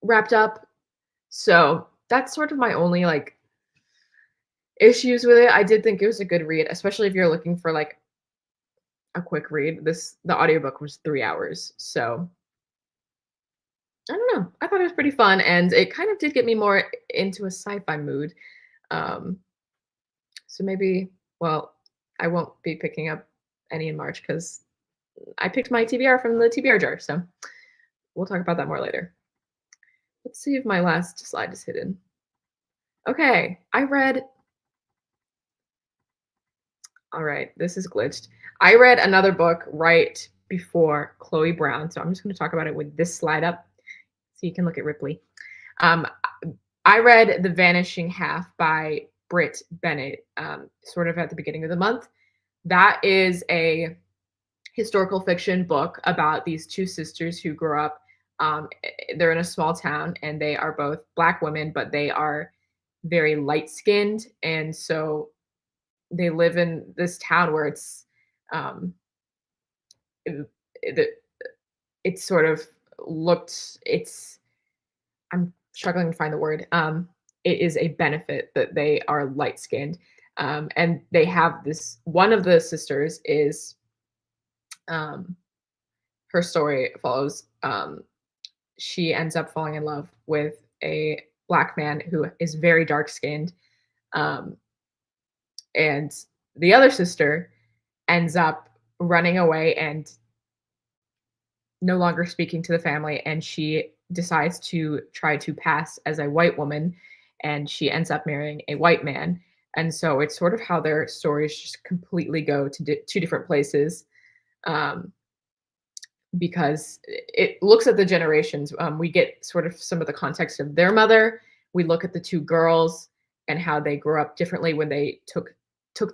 wrapped up. So that's sort of my only like issues with it. I did think it was a good read, especially if you're looking for like a quick read. The audiobook was 3 hours. So I don't know. I thought it was pretty fun and it kind of did get me more into a sci-fi mood. Um, so maybe, well, I won't be picking up any in March because I picked my TBR from the TBR jar. So we'll talk about that more later. Let's see if my last slide is hidden. Okay, I read. All right, this is glitched. I read another book right before Chloe Brown, so I'm just going to talk about it with this slide up so you can look at Ripley. Um, I read The Vanishing Half by Brit Bennett, sort of at the beginning of the month. That is a historical fiction book about these two sisters who grew up. They're in a small town and they are both Black women, but they are very light skinned. And so they live in this town where um, it, it's sort of I'm struggling to find the word. It is a benefit that they are light skinned. And they have this, one of the sisters is, um, her story follows, she ends up falling in love with a Black man who is very dark skinned. Um, and the other sister ends up running away and no longer speaking to the family, and she decides to try to pass as a white woman, and she ends up marrying a white man. And so it's sort of how their stories just completely go to two different places, um, because it looks at the generations. We get sort of some of the context of their mother. We look at the two girls and how they grew up differently when they took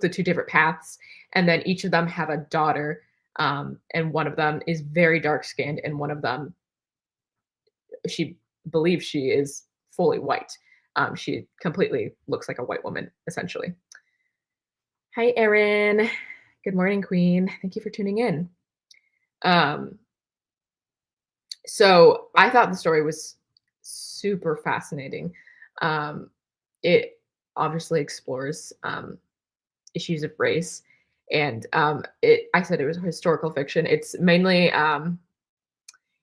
the two different paths, and then each of them have a daughter, and one of them is very dark skinned, and one of them, she believes she is fully white. She completely looks like a white woman, essentially. Hi, Erin. Good morning, Queen. Thank you for tuning in. Um, so I thought the story was super fascinating. It obviously explores issues of race, and I said it was historical fiction. It's mainly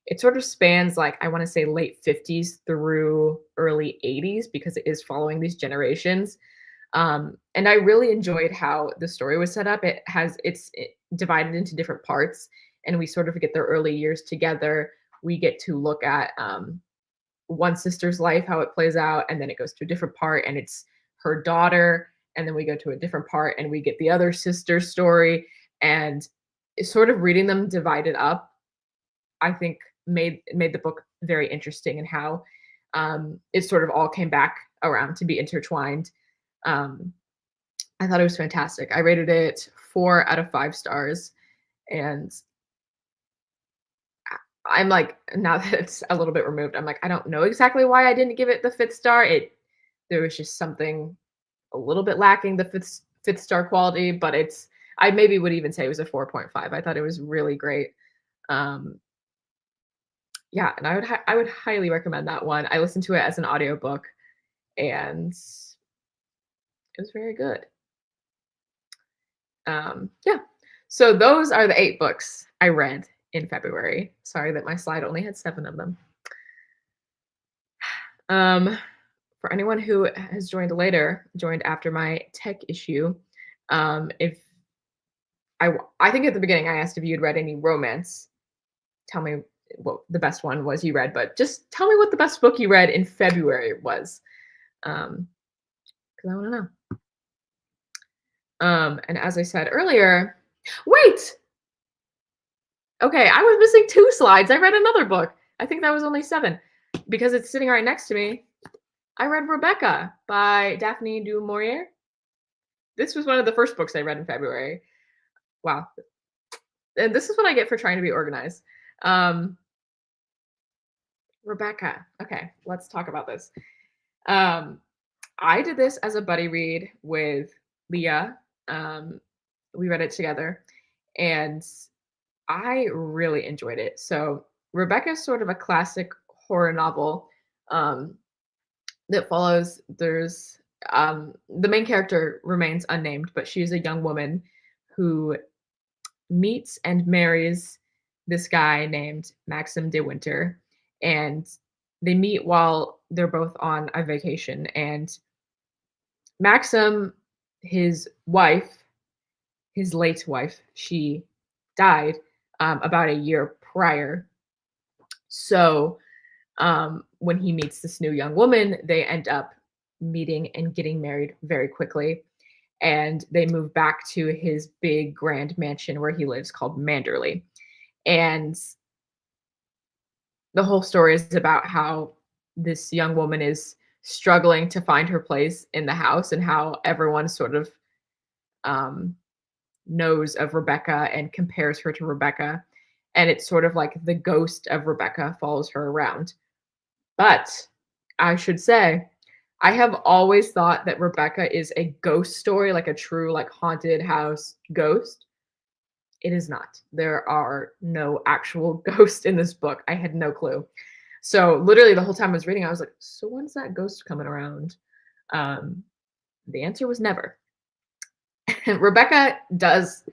it sort of spans, like, I want to say late 50s through early 80s because it is following these generations. And I really enjoyed how the story was set up. It's divided into different parts, and we sort of get their early years together. We get to look at one sister's life, how it plays out, and then it goes to a different part, and it's her daughter, and then we go to a different part, and we get the other sister's story, and it's sort of reading them divided up, I think made the book very interesting, and how it sort of all came back around to be intertwined. Um, I thought it was fantastic. I rated it 4 out of 5 stars, and I'm like, now that it's a little bit removed, I'm like, I don't know exactly why I didn't give it the fifth star. There was just something a little bit lacking the fifth star quality, but I maybe would even say it was a 4.5. I thought it was really great. Um, yeah, and I would highly recommend that one. I listened to it as an audiobook, and it was very good. Yeah. So those are the 8 books I read in February. Sorry that my slide only had 7 of them. For anyone who has joined after my tech issue, if I think at the beginning I asked if you'd read any romance. Tell me what the best one was you read, but just tell me what the best book you read in February was, because I want to know. And as I said earlier, wait. Okay, I was missing 2 slides. I read another book. I think that was only 7 because it's sitting right next to me. I read Rebecca by Daphne du Maurier. This was one of the first books I read in February. Wow. And this is what I get for trying to be organized. Rebecca. Okay, let's talk about this. I did this as a buddy read with Leah. We read it together, and I really enjoyed it. So Rebecca is sort of a classic horror novel um, that follows. There's the main character remains unnamed, but she's a young woman who meets and marries this guy named Maxim de Winter, and they meet while they're both on a vacation. And Maxim, his wife, his late wife, she died about a year prior. So when he meets this new young woman, they end up meeting and getting married very quickly. And they move back to his big grand mansion where he lives called Manderley. And the whole story is about how this young woman is struggling to find her place in the house and how everyone sort of um, knows of Rebecca and compares her to Rebecca. And it's sort of like the ghost of Rebecca follows her around. But I should say, I have always thought that Rebecca is a ghost story, like a true, like haunted house ghost. It is not. There are no actual ghosts in this book. I had no clue. So literally the whole time I was reading, I was like, so when's that ghost coming around? Um, the answer was never. Rebecca does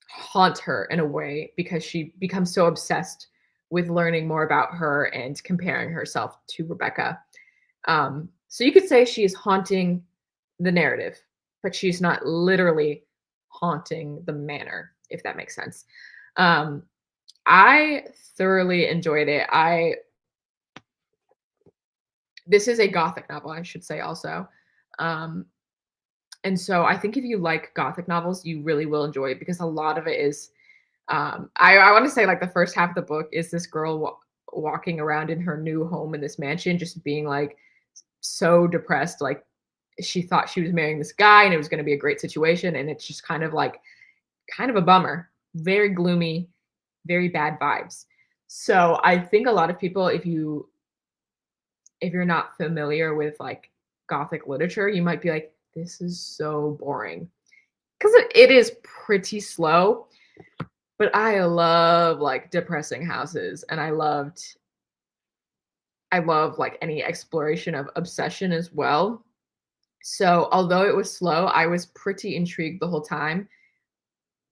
haunt her in a way because she becomes so obsessed with learning more about her and comparing herself to Rebecca. So you could say she is haunting the narrative, but she's not literally haunting the manor, if that makes sense. Um, I thoroughly enjoyed it. This is a gothic novel, I should say also. Um, and so I think if you like gothic novels, you really will enjoy it because a lot of it is I want to say like the first half of the book is this girl walking around in her new home in this mansion just being like so depressed, like she thought she was marrying this guy and it was going to be a great situation, and it's just kind of like kind of a bummer, very gloomy, very bad vibes. So I think a lot of people, if you're not familiar with like gothic literature, you might be like, this is so boring because it is pretty slow. But I love like depressing houses, and I love like any exploration of obsession as well. So although it was slow, I was pretty intrigued the whole time.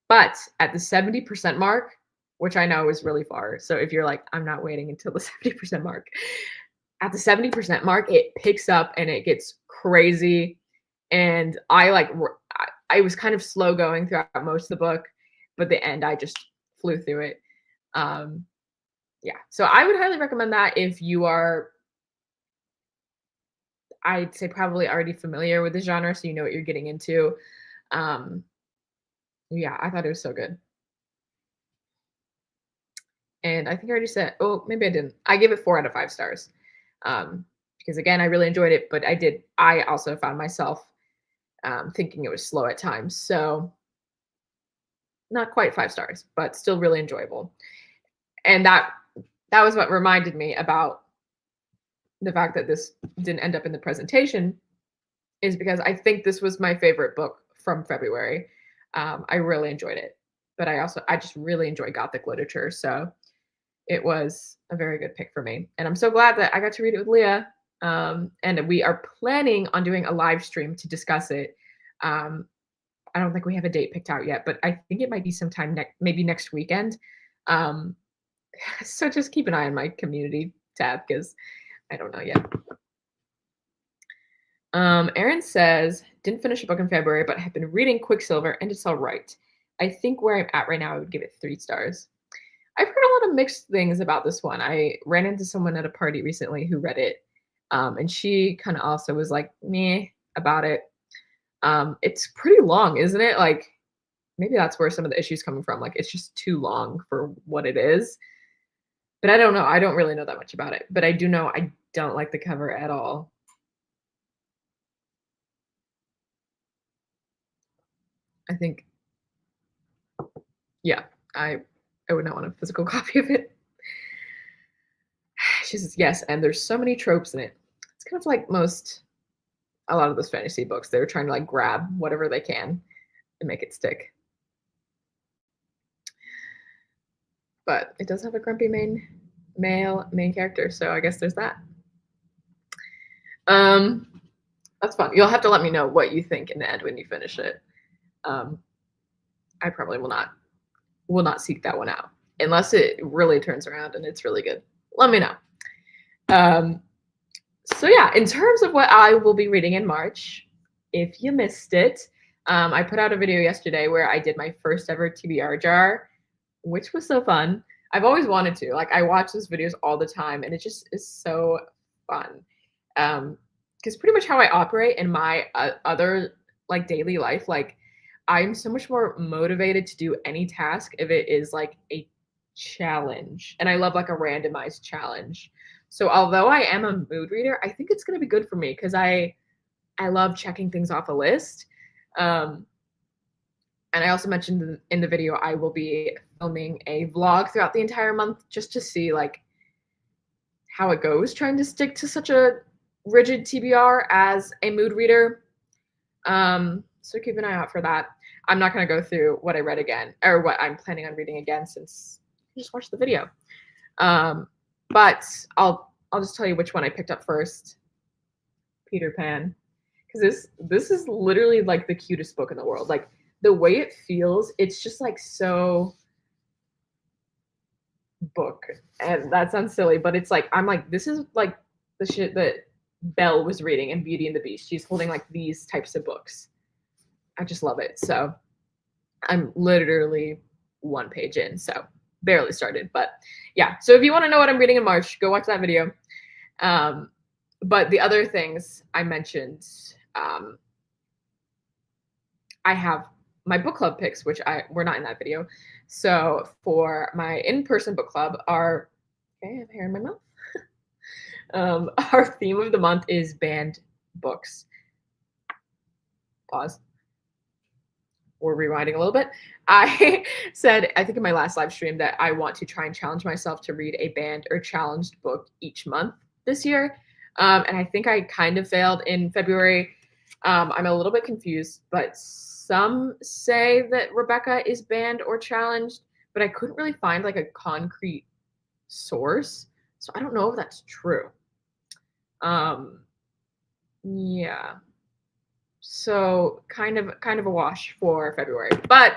But at the 70% mark, which I know is really far. So if you're like, I'm not waiting until the 70% mark, at the 70% mark, it picks up and it gets crazy. And I was kind of slow going throughout most of the book, but the end, I just flew through it. Um, yeah. So I would highly recommend that if you are, I'd say, probably already familiar with the genre, so you know what you're getting into. Um, yeah, I thought it was so good. And I think I already said, oh, maybe I didn't. I give it 4 out of 5 stars. Because again, I really enjoyed it, but I also found myself thinking it was slow at times. So not quite 5 stars, but still really enjoyable. And that was what reminded me about the fact that this didn't end up in the presentation, is because I think this was my favorite book from February. I really enjoyed it, but I just really enjoy Gothic literature, so it was a very good pick for me. And I'm so glad that I got to read it with Leah. And we are planning on doing a live stream to discuss it. Um, I don't think we have a date picked out yet, but I think it might be sometime maybe next weekend. Um, so just keep an eye on my community tab because I don't know yet. Erin says, didn't finish a book in February, but have been reading Quicksilver and it's all right. I think where I'm at right now, I would give it 3 stars. I've heard a lot of mixed things about this one. I ran into someone at a party recently who read it, and she kind of also was like, meh about it. It's pretty long, isn't it? Like, maybe that's where some of the issues coming from. Like, it's just too long for what it is. But I don't know. I don't really know that much about it. But I do know I don't like the cover at all. I think, yeah, I would not want a physical copy of it. She says, yes, and there's so many tropes in it. It's kind of like a lot of those fantasy books. They're trying to like grab whatever they can and make it stick. but it does have a grumpy male main character, so I guess there's that. That's fun. You'll have to let me know what you think in the end when you finish it. I probably will not seek that one out unless it really turns around and it's really good. Let me know. So yeah, in terms of what I will be reading in March, if you missed it, I put out a video yesterday where I did my first ever TBR jar, which was so fun. I've always wanted to. Like, I watch those videos all the time, and it just is so fun. Because pretty much how I operate in my other like daily life, like I'm so much more motivated to do any task if it is like a challenge, and I love like a randomized challenge. So although I am a mood reader, I think it's going to be good for me because I love checking things off a list. And I also mentioned in the video I will be filming a vlog throughout the entire month just to see like how it goes trying to stick to such a rigid TBR as a mood reader. So keep an eye out for that. I'm not going to go through what I read again or what I'm planning on reading again since I just watched the video. But I'll just tell you which one I picked up first. Peter Pan. Because this is literally like the cutest book in the world. Like the way it feels, it's just like so book. And that sounds silly, but it's like I'm like, this is like the shit that Belle was reading in Beauty and the Beast. She's holding like these types of books. I just love it. So I'm literally one page in, so barely started. But yeah, so if you want to know what I'm reading in March, go watch that video. But the other things I mentioned, I have my book club picks, which were not in that video. So for my in-person book club, okay, I have hair in my mouth. Our theme of the month is banned books. Pause. We're rewinding a little bit. I said, I think in my last live stream, that I want to try and challenge myself to read a banned or challenged book each month this year. And I think I kind of failed in February. I'm a little bit confused, but some say that Rebecca is banned or challenged, but I couldn't really find like a concrete source. So I don't know if that's true. Yeah. So kind of a wash for February. But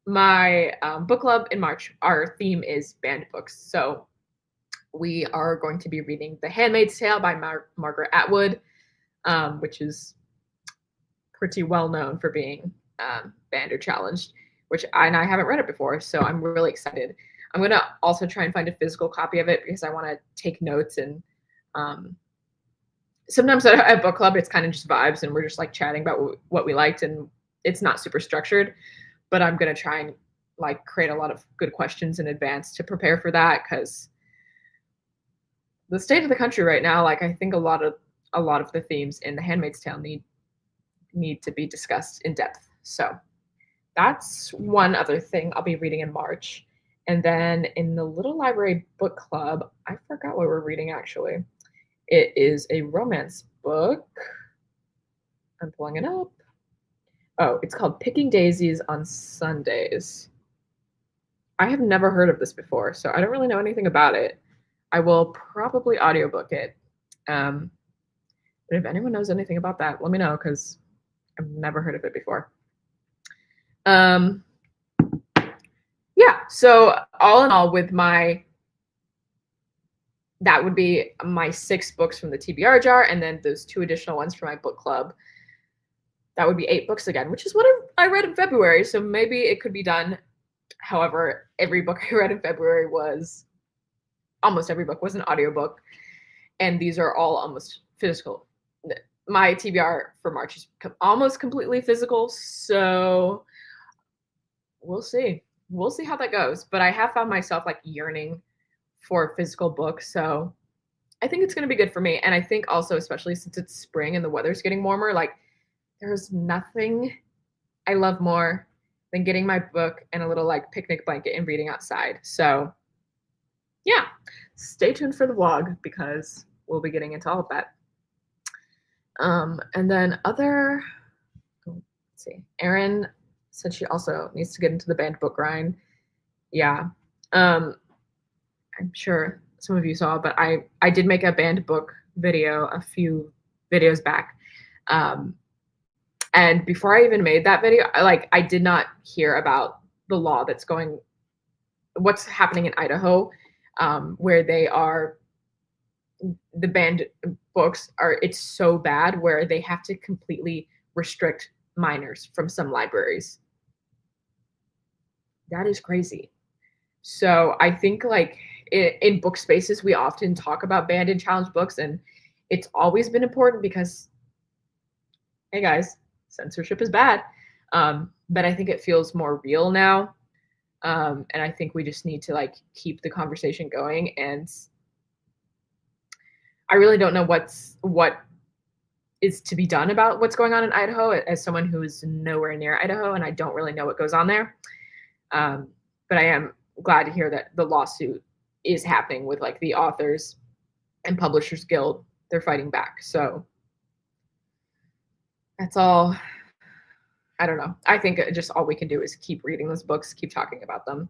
my book club in March, our theme is banned books. So we are going to be reading The Handmaid's Tale by Margaret Atwood, which is pretty well known for being banned or challenged, I haven't read it before, so I'm really excited. I'm going to also try and find a physical copy of it because I want to take notes. And sometimes at book club, it's kind of just vibes and we're just like chatting about what we liked, and it's not super structured, but I'm going to try and like create a lot of good questions in advance to prepare for that, because the state of the country right now, like I think a lot of the themes in The Handmaid's Tale need to be discussed in depth. So that's one other thing I'll be reading in March. And then in the Little Library Book Club, I forgot what we're reading actually. It is a romance book. I'm pulling it up. Oh, it's called Picking Daisies on Sundays. I have never heard of this before, so I don't really know anything about it. I will probably audiobook it. But if anyone knows anything about that, let me know, because I've never heard of it before. Yeah, so all in all, that would be my 6 books from the TBR jar, and then those 2 additional ones for my book club. That would be 8 books again, which is what I read in February, so maybe it could be done. However, every book I read in February almost every book was an audiobook, and these are all almost physical. My TBR for March is almost completely physical, so we'll see. We'll see how that goes. But I have found myself like yearning for a physical book, so I think it's going to be good for me. And I think also, especially since it's spring and the weather's getting warmer, like there's nothing I love more than getting my book and a little like picnic blanket and reading outside. So yeah, stay tuned for the vlog because we'll be getting into all of that. And then let's see, Erin said she also needs to get into the banned book grind. Yeah. I'm sure some of you saw, but I did make a banned book video a few videos back. Um, and before I even made that video, I did not hear about the law that's going what's happening in Idaho, where they are the banned books are it's so bad where they have to completely restrict minors from some libraries. That is crazy. So I think in book spaces, we often talk about banned and challenged books, and it's always been important because, hey guys, censorship is bad. But I think it feels more real now, and I think we just need to keep the conversation going. And I really don't know what is to be done about what's going on in Idaho as someone who is nowhere near Idaho, and I don't really know what goes on there. But I am glad to hear that the lawsuit is happening with the authors and publishers guild. They're fighting back. So that's all. I don't know. I think just all we can do is keep reading those books, keep talking about them.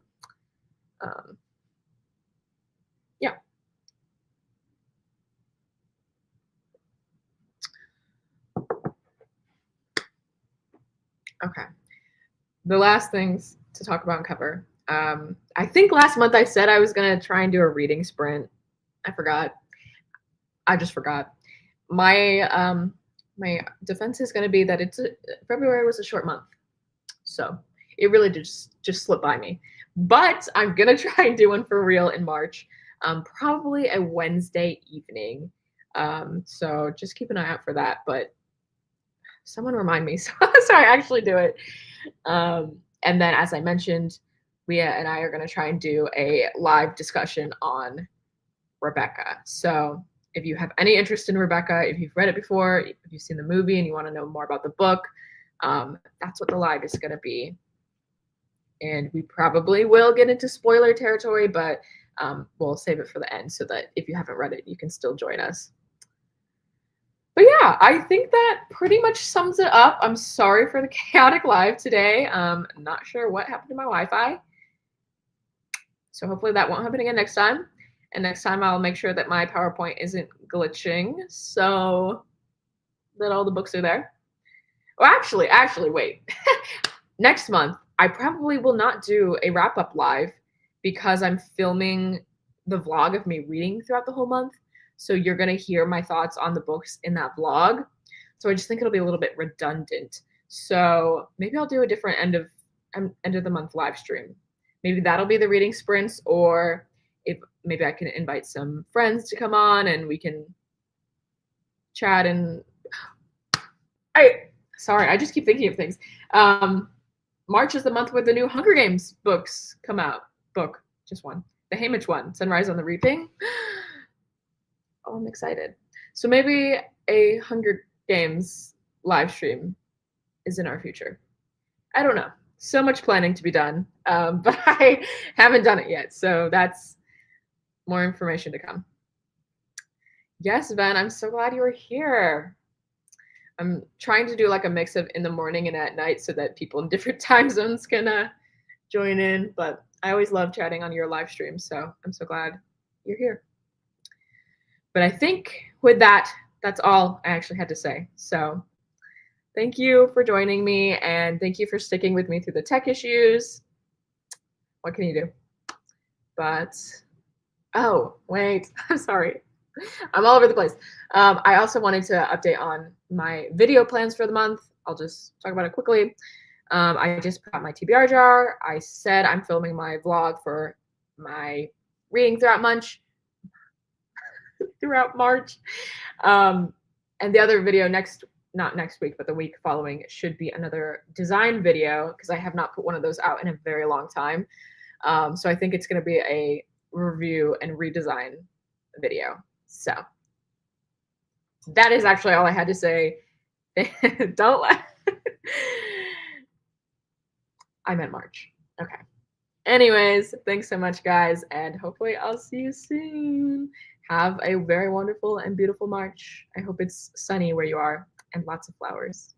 Yeah. Okay. The last things to talk about and cover. I think last month I said I was going to try and do a reading sprint. I forgot. I just forgot. My defense is going to be that February was a short month, so it really did just slip by me. But I'm gonna try and do one for real in March, probably a Wednesday evening. So just keep an eye out for that. But someone remind me so I actually do it. And then, as I mentioned, Leah and I are going to try and do a live discussion on Rebecca. So if you have any interest in Rebecca, if you've read it before, if you've seen the movie and you want to know more about the book, that's what the live is going to be. And we probably will get into spoiler territory, but we'll save it for the end so that if you haven't read it, you can still join us. But yeah, I think that pretty much sums it up. I'm sorry for the chaotic live today. Not sure what happened to my Wi-Fi. So hopefully that won't happen again next time. And next time I'll make sure that my PowerPoint isn't glitching so that all the books are there. Well, actually, wait. Next month, I probably will not do a wrap-up live because I'm filming the vlog of me reading throughout the whole month. So you're going to hear my thoughts on the books in that vlog. So I just think it'll be a little bit redundant. So maybe I'll do a different end of the month live stream. Maybe that'll be the reading sprints, or if maybe I can invite some friends to come on and we can chat. And sorry, I just keep thinking of things. March is the month where the new Hunger Games books come out. Just one. The Haymitch one, Sunrise on the Reaping. Oh, I'm excited. So maybe a Hunger Games live stream is in our future. I don't know. So much planning to be done, but I haven't done it yet. So that's more information to come. Yes, Ben, I'm so glad you were here. I'm trying to do a mix of in the morning and at night so that people in different time zones can join in. But I always love chatting on your live stream, so I'm so glad you're here. But I think with that, that's all I actually had to say. So thank you for joining me, and thank you for sticking with me through the tech issues. What can you do? But, oh, wait, I'm sorry. I'm all over the place. I also wanted to update on my video plans for the month. I'll just talk about it quickly. I just put out my TBR jar. I said I'm filming my vlog for my reading throughout March. And the other video not next week, but the week following should be another design video because I have not put one of those out in a very long time. So I think it's going to be a review and redesign video. So that is actually all I had to say. Don't laugh. I meant March. Okay. Anyways, thanks so much, guys, and hopefully I'll see you soon. Have a very wonderful and beautiful March. I hope it's sunny where you are and lots of flowers.